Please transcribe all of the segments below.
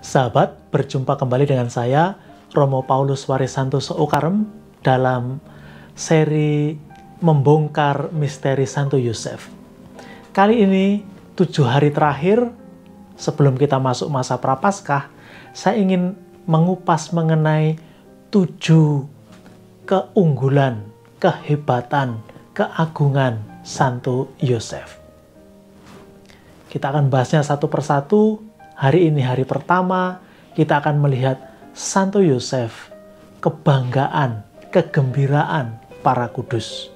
Sahabat, berjumpa kembali dengan saya, Romo Paulus Warisantoso Okarem, dalam seri Membongkar Misteri Santo Yosef. Kali ini, 7 hari terakhir, sebelum kita masuk masa Prapaskah, saya ingin mengupas mengenai 7 keunggulan, kehebatan, keagungan Santo Yosef. Kita akan bahasnya satu persatu. Hari ini hari pertama, kita akan melihat Santo Yosef, kebanggaan, kegembiraan para kudus.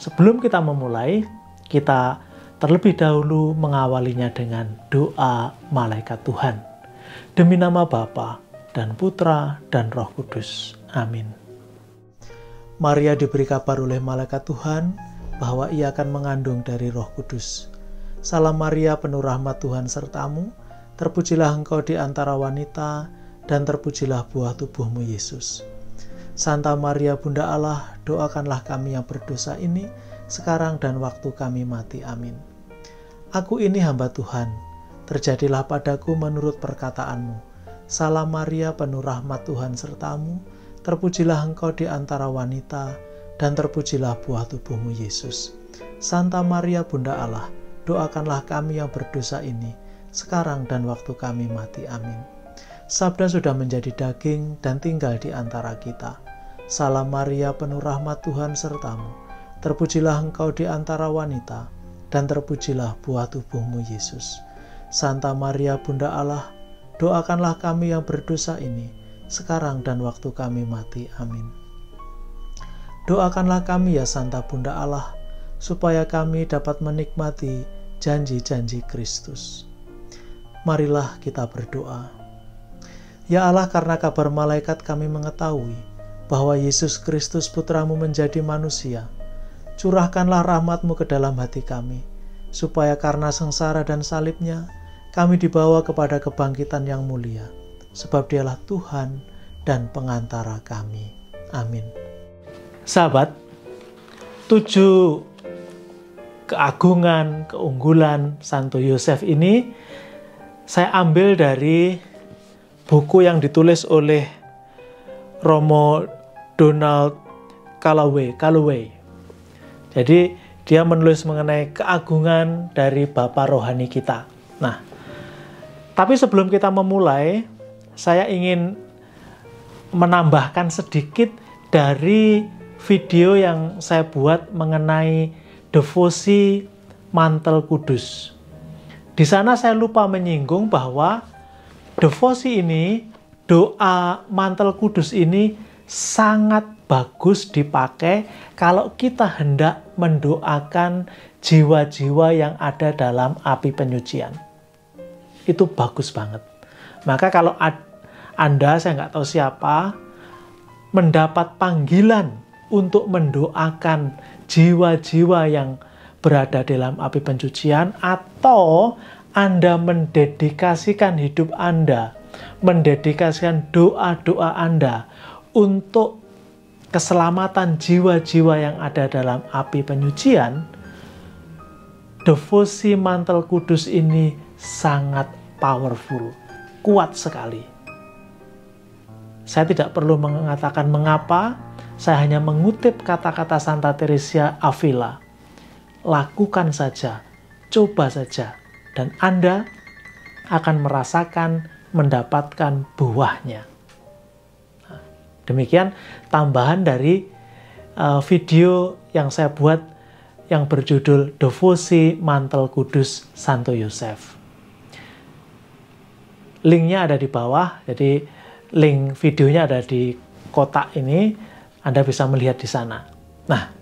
Sebelum kita memulai, kita terlebih dahulu mengawalinya dengan doa malaikat Tuhan. Demi nama Bapa dan Putra dan Roh Kudus. Amin. Maria diberi kabar oleh malaikat Tuhan bahwa ia akan mengandung dari Roh Kudus. Salam Maria, penuh rahmat Tuhan sertamu, terpujilah engkau di antara wanita, dan terpujilah buah tubuhmu Yesus. Santa Maria Bunda Allah, doakanlah kami yang berdosa ini, sekarang dan waktu kami mati. Amin. Aku ini hamba Tuhan, terjadilah padaku menurut perkataanmu. Salam Maria, penuh rahmat Tuhan sertamu, terpujilah engkau di antara wanita, dan terpujilah buah tubuhmu Yesus. Santa Maria Bunda Allah, doakanlah kami yang berdosa ini, sekarang dan waktu kami mati. Amin. Sabda sudah menjadi daging dan tinggal di antara kita. Salam Maria, penuh rahmat Tuhan sertamu, terpujilah engkau di antara wanita, dan terpujilah buah tubuhmu Yesus. Santa Maria Bunda Allah, doakanlah kami yang berdosa ini, sekarang dan waktu kami mati. Amin. Doakanlah kami ya Santa Bunda Allah, supaya kami dapat menikmati janji-janji Kristus. Marilah kita berdoa. Ya Allah, karena kabar malaikat kami mengetahui bahwa Yesus Kristus Putramu menjadi manusia. Curahkanlah rahmat-Mu ke dalam hati kami, supaya karena sengsara dan salibnya, kami dibawa kepada kebangkitan yang mulia, sebab Dialah Tuhan dan pengantara kami. Amin. Sahabat, 7 keagungan, keunggulan Santo Yosef ini saya ambil dari buku yang ditulis oleh Romo Donald Calloway. Jadi dia menulis mengenai keagungan dari Bapa rohani kita. Nah, tapi sebelum kita memulai, saya ingin menambahkan sedikit dari video yang saya buat mengenai devosi mantel kudus. Di sana saya lupa menyinggung bahwa devosi ini, doa mantel kudus ini sangat bagus dipakai kalau kita hendak mendoakan jiwa-jiwa yang ada dalam api penyucian. Itu bagus banget. Maka kalau Anda, saya nggak tahu siapa, mendapat panggilan untuk mendoakan jiwa-jiwa yang berada dalam api pencucian, atau Anda mendedikasikan hidup Anda, mendedikasikan doa-doa Anda untuk keselamatan jiwa-jiwa yang ada dalam api penyucian, devosi mantel kudus ini sangat powerful, kuat sekali. Saya tidak perlu mengatakan mengapa, saya hanya mengutip kata-kata Santa Teresia Avila. Lakukan saja, coba saja, dan Anda akan merasakan mendapatkan buahnya. Nah, demikian tambahan dari video yang saya buat yang berjudul Devosi Mantel Kudus Santo Yosef. Linknya ada di bawah, jadi link videonya ada di kotak ini, Anda bisa melihat di sana. Nah,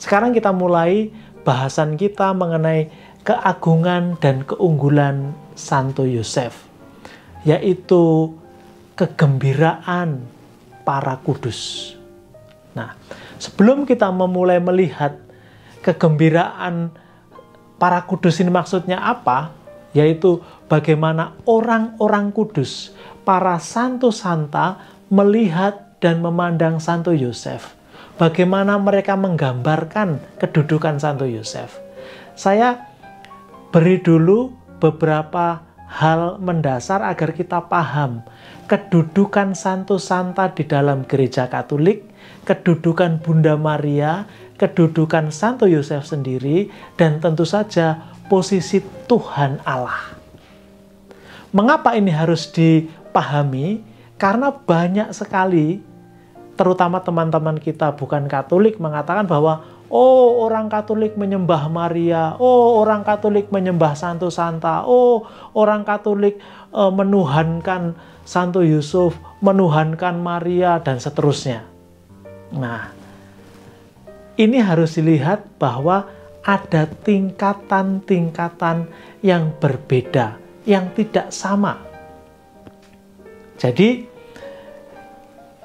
sekarang kita mulai bahasan kita mengenai keagungan dan keunggulan Santo Yosef, yaitu kegembiraan para kudus. Nah, sebelum kita memulai melihat kegembiraan para kudus ini maksudnya apa, yaitu bagaimana orang-orang kudus, para santo santa melihat dan memandang Santo Yosef. Bagaimana mereka menggambarkan kedudukan Santo Yosef. Saya beri dulu beberapa hal mendasar agar kita paham kedudukan Santo Santa di dalam Gereja Katolik, kedudukan Bunda Maria, kedudukan Santo Yosef sendiri, dan tentu saja posisi Tuhan Allah. Mengapa ini harus dipahami? Karena banyak sekali, terutama teman-teman kita bukan Katolik, mengatakan bahwa oh, orang Katolik menyembah Maria, oh, orang Katolik menyembah Santo Santa, oh, orang Katolik menuhankan Santo Yusuf, menuhankan Maria, dan seterusnya. Nah, ini harus dilihat bahwa ada tingkatan-tingkatan yang berbeda, yang tidak sama. Jadi,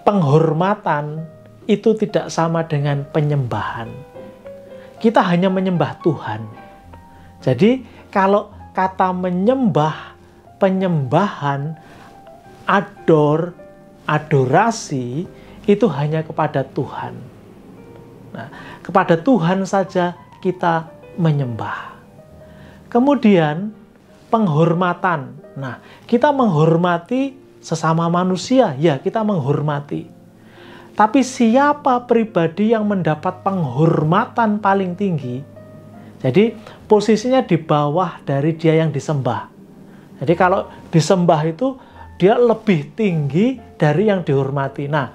penghormatan itu tidak sama dengan penyembahan. Kita hanya menyembah Tuhan. Jadi, kalau kata menyembah, penyembahan, adorasi, itu hanya kepada Tuhan. Nah, kepada Tuhan saja kita menyembah. Kemudian, penghormatan. Nah, kita menghormati sesama manusia, ya kita menghormati. Tapi siapa pribadi yang mendapat penghormatan paling tinggi? Jadi posisinya di bawah dari dia yang disembah. Jadi kalau disembah itu dia lebih tinggi dari yang dihormati. Nah,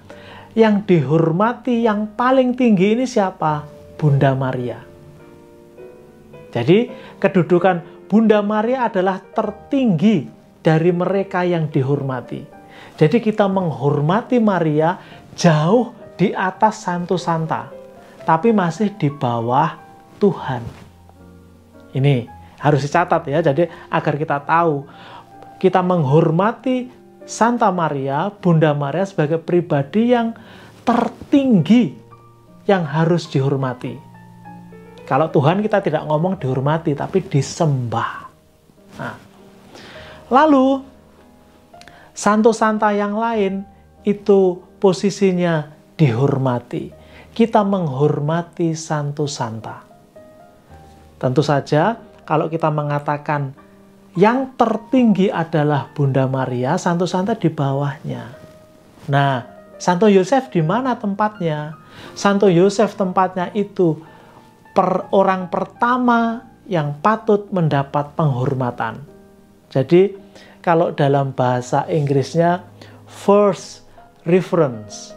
yang dihormati yang paling tinggi ini siapa? Bunda Maria. Jadi kedudukan Bunda Maria adalah tertinggi dari mereka yang dihormati. Jadi kita menghormati Maria jauh di atas Santo Santa, tapi masih di bawah Tuhan. Ini harus dicatat ya, jadi agar kita tahu kita menghormati Santa Maria, Bunda Maria sebagai pribadi yang tertinggi yang harus dihormati. Kalau Tuhan kita tidak ngomong dihormati, tapi disembah. Nah, lalu Santo Santa yang lain itu posisinya dihormati. Kita menghormati Santo Santa. Tentu saja kalau kita mengatakan yang tertinggi adalah Bunda Maria, Santo Santa di bawahnya. Nah, Santo Yosef di mana tempatnya? Santo Yosef tempatnya itu orang pertama yang patut mendapat penghormatan. Jadi, kalau dalam bahasa Inggrisnya first reference.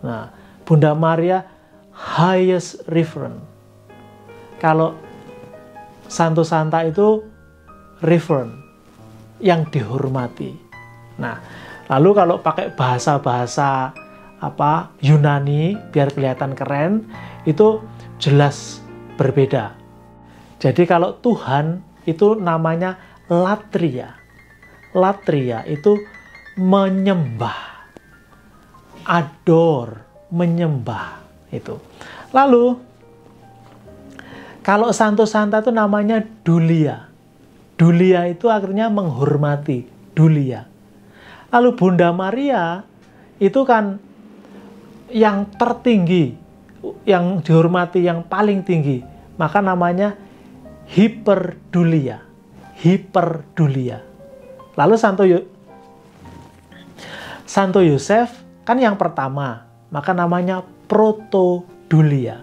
Nah, Bunda Maria highest reference. Kalau Santo Santa itu reference, yang dihormati. Nah, lalu kalau pakai bahasa-bahasa Yunani biar kelihatan keren, itu jelas berbeda. Jadi kalau Tuhan itu namanya latria. Latria itu menyembah, menyembah itu. Lalu kalau Santo Santa itu namanya dulia. Dulia itu akhirnya menghormati, dulia. Lalu Bunda Maria itu kan yang tertinggi, yang dihormati yang paling tinggi, maka namanya hiperdulia. Hiperdulia. Lalu Santo Yosef kan yang pertama, maka namanya protodulia.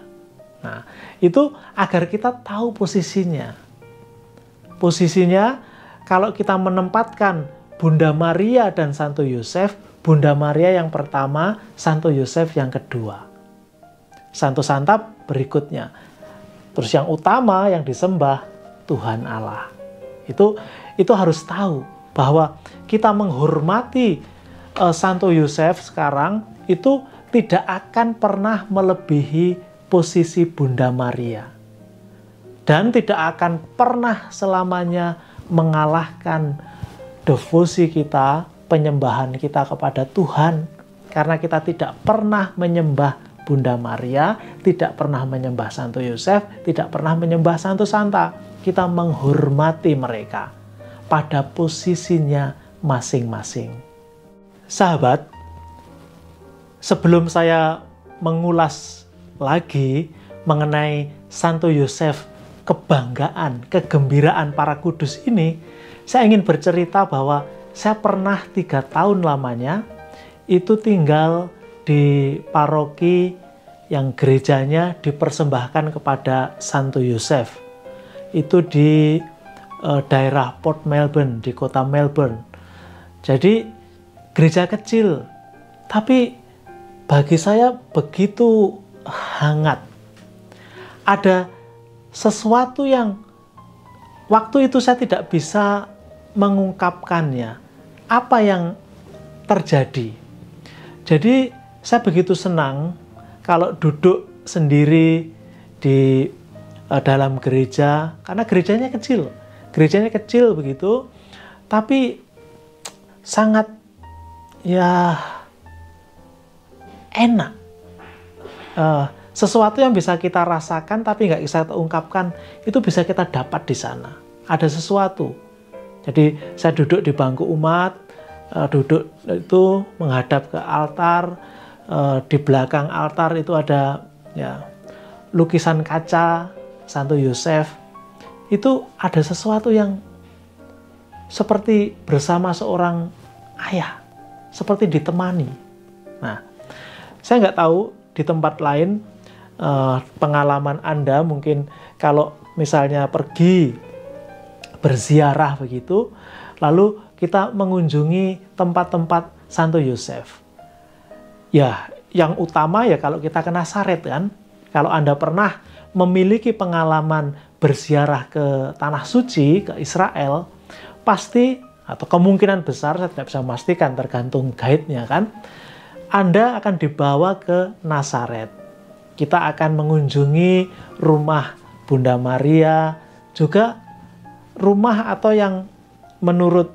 Nah, itu agar kita tahu posisinya. Posisinya kalau kita menempatkan Bunda Maria dan Santo Yosef, Bunda Maria yang pertama, Santo Yosef yang kedua. Santo Santa berikutnya. Terus yang utama yang disembah Tuhan Allah. Itu harus tahu bahwa kita menghormati Santo Yosef sekarang itu tidak akan pernah melebihi posisi Bunda Maria. Dan tidak akan pernah selamanya mengalahkan devosi kita, penyembahan kita kepada Tuhan. Karena kita tidak pernah menyembah Bunda Maria, tidak pernah menyembah Santo Yosef, tidak pernah menyembah Santo Santa. Kita menghormati mereka pada posisinya masing-masing. Sahabat, sebelum saya mengulas lagi mengenai Santo Yosef, kebanggaan, kegembiraan para kudus ini, Saya ingin bercerita bahwa saya pernah 3 tahun lamanya itu tinggal di paroki yang gerejanya dipersembahkan kepada Santo Yosef. Itu di daerah Port Melbourne, di kota Melbourne. Jadi gereja kecil, tapi bagi saya begitu hangat. Ada sesuatu yang waktu itu saya tidak bisa mengungkapkannya. Apa yang terjadi? Jadi saya begitu senang kalau duduk sendiri di dalam gereja, karena gerejanya kecil begitu, tapi sangat enak. Sesuatu yang bisa kita rasakan tapi nggak bisa kita ungkapkan, itu bisa kita dapat di sana. Ada sesuatu. Jadi saya duduk di bangku umat, duduk itu menghadap ke altar, di belakang altar itu ada lukisan kaca Santo Yosef. Itu ada sesuatu yang seperti bersama seorang ayah, seperti ditemani. Nah, saya nggak tahu di tempat lain, pengalaman Anda mungkin kalau misalnya pergi berziarah begitu, lalu kita mengunjungi tempat-tempat Santo Yosef. Ya, yang utama ya kalau kita ke Nazaret kan. Kalau Anda pernah memiliki pengalaman berziarah ke Tanah Suci, ke Israel, pasti atau kemungkinan besar, saya tidak bisa memastikan tergantung guide-nya kan, Anda akan dibawa ke Nazaret. Kita akan mengunjungi rumah Bunda Maria, juga rumah atau yang menurut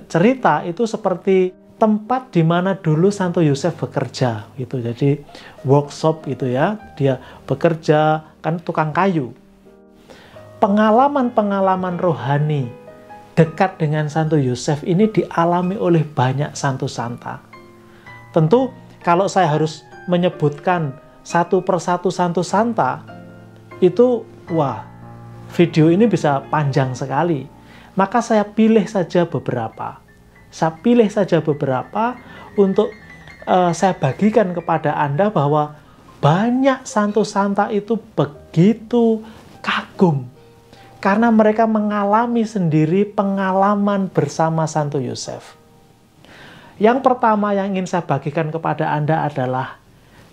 cerita itu seperti tempat di mana dulu Santo Yosef bekerja gitu. Jadi workshop gitu ya, dia bekerja kan tukang kayu. Pengalaman-pengalaman rohani dekat dengan Santo Yosef ini dialami oleh banyak santo santa. Tentu kalau saya harus menyebutkan satu persatu santo santa, itu video ini bisa panjang sekali. Maka saya pilih saja beberapa. Untuk saya bagikan kepada Anda bahwa banyak santo santa itu begitu kagum karena mereka mengalami sendiri pengalaman bersama Santo Yosef. Yang pertama yang ingin saya bagikan kepada Anda adalah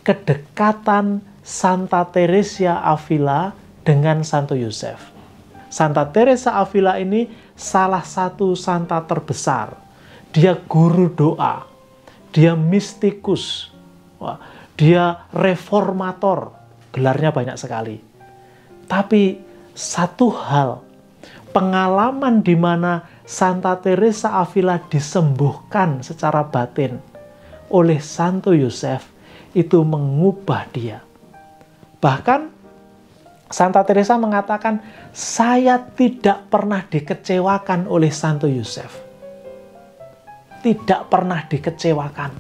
kedekatan Santa Teresia Avila dengan Santo Yosef. Santa Teresa Avila ini salah satu santa terbesar. Dia guru doa, dia mistikus, dia reformator, gelarnya banyak sekali. Tapi satu hal, pengalaman di mana Santa Teresa Avila disembuhkan secara batin oleh Santo Yosef itu mengubah dia. Bahkan Santa Teresa mengatakan, saya tidak pernah dikecewakan oleh Santo Yosef. Tidak pernah dikecewakan.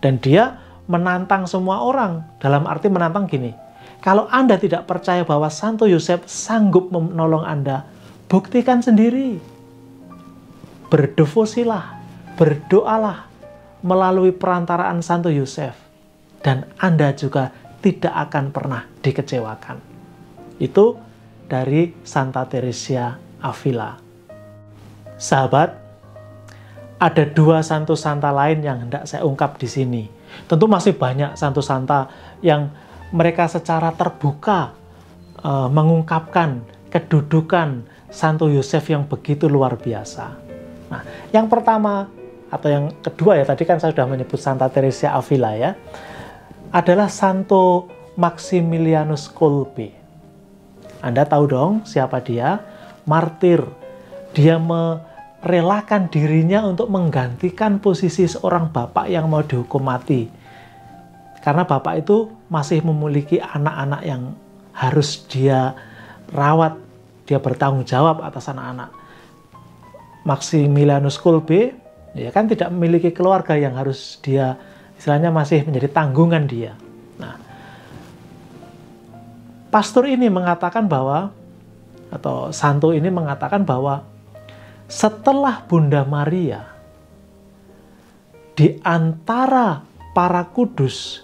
Dan dia menantang semua orang. Dalam arti menantang gini, kalau Anda tidak percaya bahwa Santo Yosef sanggup menolong Anda, buktikan sendiri. Berdevosilah, berdoalah melalui perantaraan Santo Yosef. Dan Anda juga tidak akan pernah dikecewakan. Itu dari Santa Teresia Avila. Sahabat, ada 2 santo santa lain yang hendak saya ungkap di sini. Tentu masih banyak santo santa yang mereka secara terbuka mengungkapkan kedudukan Santo Yosef yang begitu luar biasa. Nah, yang pertama atau yang kedua ya, tadi kan saya sudah menyebut Santa Teresia Avila ya, adalah Santo Maximilianus Kolbe. Anda tahu dong siapa dia? Martir. Dia merelakan dirinya untuk menggantikan posisi seorang bapak yang mau dihukum mati. Karena bapak itu masih memiliki anak-anak yang harus dia rawat, dia bertanggung jawab atas anak-anak. Maximilianus Kolbe ya kan tidak memiliki keluarga yang harus dia, istilahnya masih menjadi tanggungan dia. Nah, pastor ini mengatakan bahwa, atau santo ini mengatakan bahwa setelah Bunda Maria, di antara para kudus,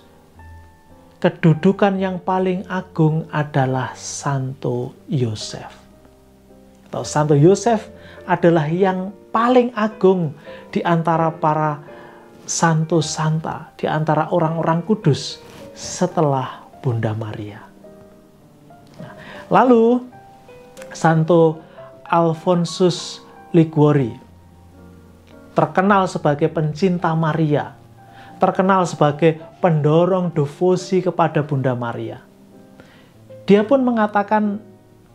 kedudukan yang paling agung adalah Santo Yosef. Atau Santo Yosef adalah yang paling agung di antara para santo santa, di antara orang-orang kudus setelah Bunda Maria. Nah, lalu Santo Alfonsus Liguori, terkenal sebagai pencinta Maria, terkenal sebagai pendorong devosi kepada Bunda Maria. Dia pun mengatakan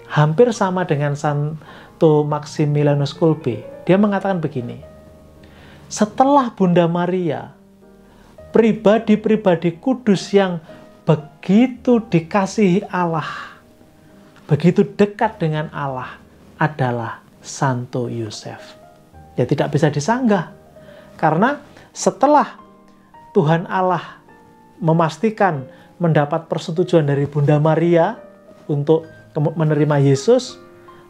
hampir sama dengan Santo Maximilianus Kolbe. Dia mengatakan begini, setelah Bunda Maria, pribadi-pribadi kudus yang begitu dikasihi Allah, begitu dekat dengan Allah adalah Santo Yosef. Ya tidak bisa disanggah, karena setelah Tuhan Allah memastikan mendapat persetujuan dari Bunda Maria untuk menerima Yesus,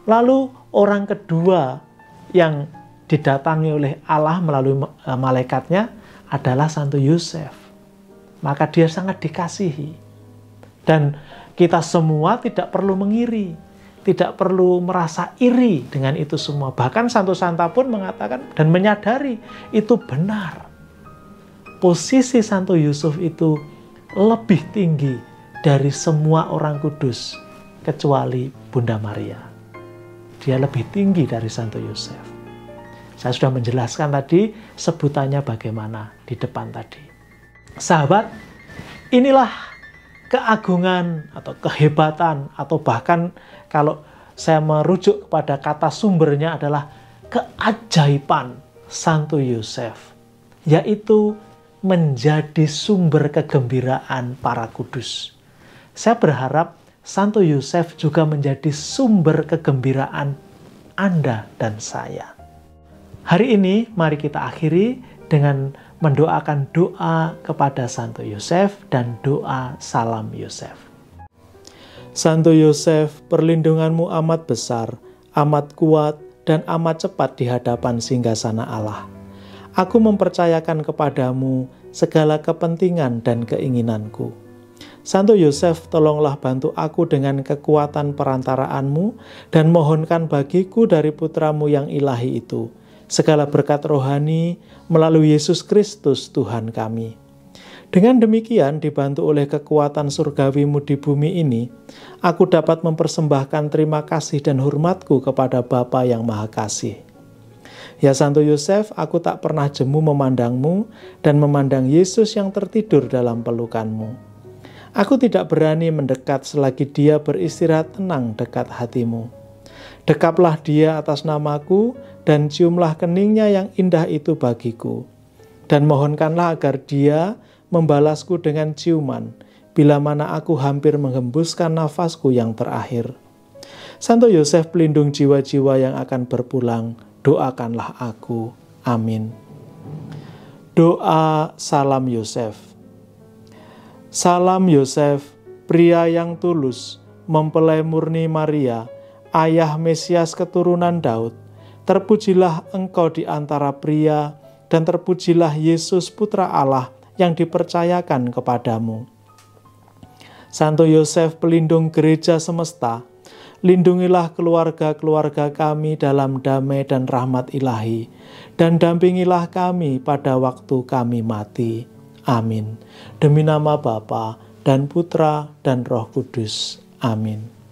lalu orang kedua yang didatangi oleh Allah melalui malaikatnya adalah Santo Yosef. Maka dia sangat dikasihi. Dan kita semua tidak perlu mengiri, tidak perlu merasa iri dengan itu semua. Bahkan Santo Santa pun mengatakan dan menyadari itu benar. Posisi Santo Yosef itu lebih tinggi dari semua orang kudus kecuali Bunda Maria. Dia lebih tinggi dari Santo Yosef. Saya sudah menjelaskan tadi sebutannya bagaimana di depan tadi. Sahabat, inilah keagungan atau kehebatan, atau bahkan kalau saya merujuk kepada kata sumbernya adalah keajaiban Santo Yosef, yaitu menjadi sumber kegembiraan para kudus. Saya berharap Santo Yosef juga menjadi sumber kegembiraan Anda dan saya. Hari ini mari kita akhiri dengan mendoakan doa kepada Santo Yosef dan doa salam Yosef. Santo Yosef, perlindunganmu amat besar, amat kuat, dan amat cepat di hadapan singgasana Allah. Aku mempercayakan kepadamu segala kepentingan dan keinginanku. Santo Yosef, tolonglah bantu aku dengan kekuatan perantaraanmu dan mohonkan bagiku dari putramu yang ilahi itu segala berkat rohani melalui Yesus Kristus Tuhan kami. Dengan demikian, dibantu oleh kekuatan surgawimu di bumi ini, aku dapat mempersembahkan terima kasih dan hormatku kepada Bapa yang Maha Kasih. Ya Santo Yosef, aku tak pernah jemu memandangmu dan memandang Yesus yang tertidur dalam pelukanmu. Aku tidak berani mendekat selagi dia beristirahat tenang dekat hatimu. Dekaplah dia atas namaku dan ciumlah keningnya yang indah itu bagiku. Dan mohonkanlah agar dia membalasku dengan ciuman bila mana aku hampir menghembuskan nafasku yang terakhir. Santo Yosef, pelindung jiwa-jiwa yang akan berpulang, doakanlah aku. Amin. Doa salam Yosef. Salam Yosef, pria yang tulus, mempelai murni Maria, ayah Mesias keturunan Daud. Terpujilah engkau di antara pria, dan terpujilah Yesus Putra Allah yang dipercayakan kepadamu. Santo Yosef, pelindung gereja semesta, lindungilah keluarga-keluarga kami dalam damai dan rahmat ilahi, dan dampingilah kami pada waktu kami mati. Amin. Demi nama Bapa dan Putra dan Roh Kudus. Amin.